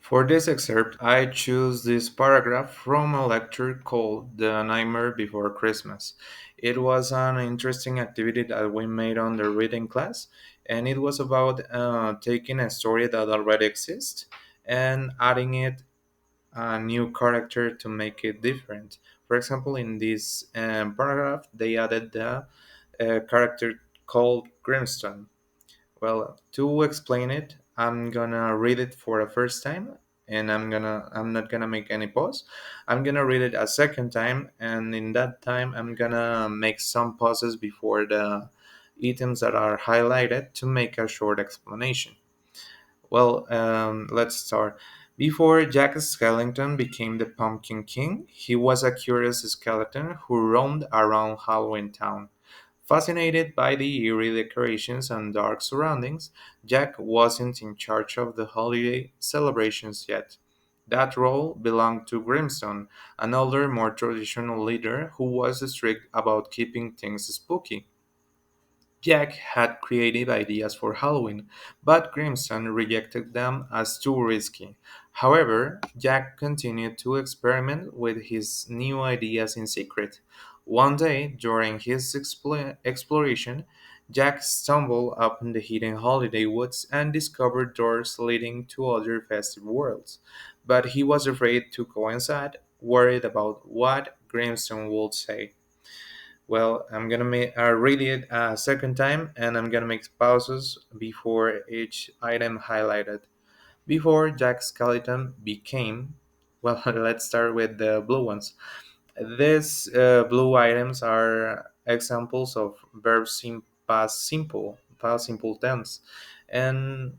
For this excerpt, I choose this paragraph from a lecture called The Nightmare Before Christmas. It was an interesting activity that we made on the reading class, and it was about taking a story that already exists and adding it a new character to make it different. For example, in this paragraph, they added the character called Grimstone. Well, to explain it, I'm gonna read it for a first time and I'm not gonna make any pause. I'm gonna read it a second time and in that time I'm gonna make some pauses before the items that are highlighted to make a short explanation. Well, let's start. Before Jack Skellington became the Pumpkin King, he was a curious skeleton who roamed around Halloween Town. Fascinated by the eerie decorations and dark surroundings, Jack wasn't in charge of the holiday celebrations yet. That role belonged to Grimstone, an older, more traditional leader who was strict about keeping things spooky. Jack had creative ideas for Halloween, but Grimstone rejected them as too risky. However, Jack continued to experiment with his new ideas in secret. One day, during his exploration, Jack stumbled upon the hidden holiday woods and discovered doors leading to other festive worlds. But he was afraid to go inside, worried about what Grimstone would say. Well, read it a second time and I'm gonna make pauses before each item highlighted. Before Jack Skeleton became, well, let's start with the blue ones. These blue items are examples of verbs in past simple tense, and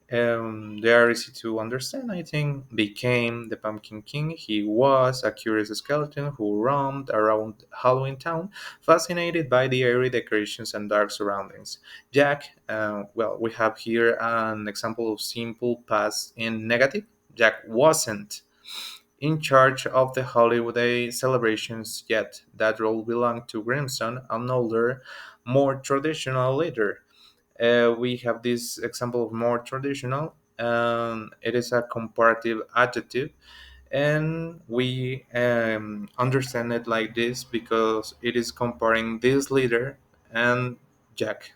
they are easy to understand. I think became the Pumpkin King. He was a curious skeleton who roamed around Halloween Town, fascinated by the airy decorations and dark surroundings. Jack, well, we have here an example of simple past in negative. Jack wasn't in charge of the holiday celebrations yet. That role belonged to Grimson, an older, more traditional leader. We have this example of more traditional. It is a comparative adjective, and we understand it like this because it is comparing this leader and Jack,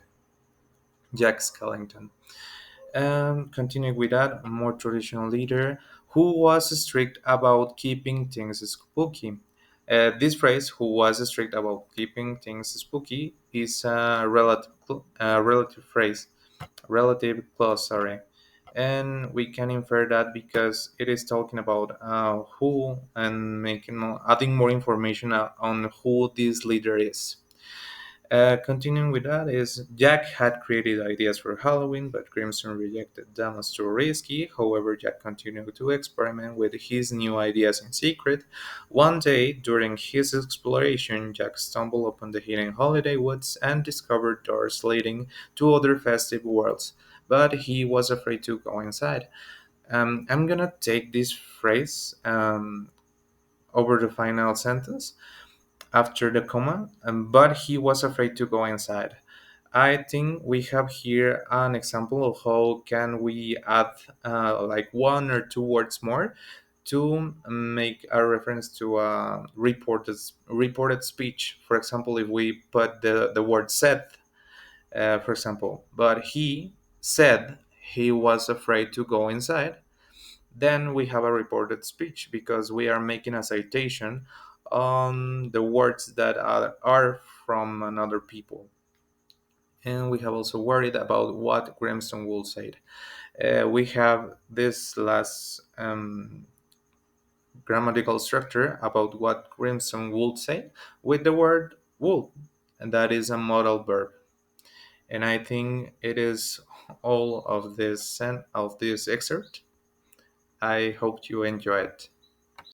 Jack Skellington. Continuing with that, a more traditional leader who was strict about keeping things spooky. This phrase, who was strict about keeping things spooky, is a relative phrase, relative clause, sorry. And we can infer that because it is talking about who and adding more information on who this leader is. Continuing with that is Jack had created ideas for Halloween, but Crimson rejected them as too risky. However, Jack continued to experiment with his new ideas in secret. One day, during his exploration, Jack stumbled upon the hidden holiday woods and discovered doors leading to other festive worlds. But he was afraid to go inside. I'm gonna take this phrase over the final sentence after the comma, but he was afraid to go inside. I think we have here an example of how can we add like one or two words more to make a reference to a reported speech. For example, if we put the word said, for example, but he said he was afraid to go inside, then we have a reported speech because we are making a citation on the words that are from another people. And we have also worried about what Grimstone will say. We have this last grammatical structure about what Grimstone would say with the word would, and that is a modal verb. And I think it is all of this excerpt. I hope you enjoy it.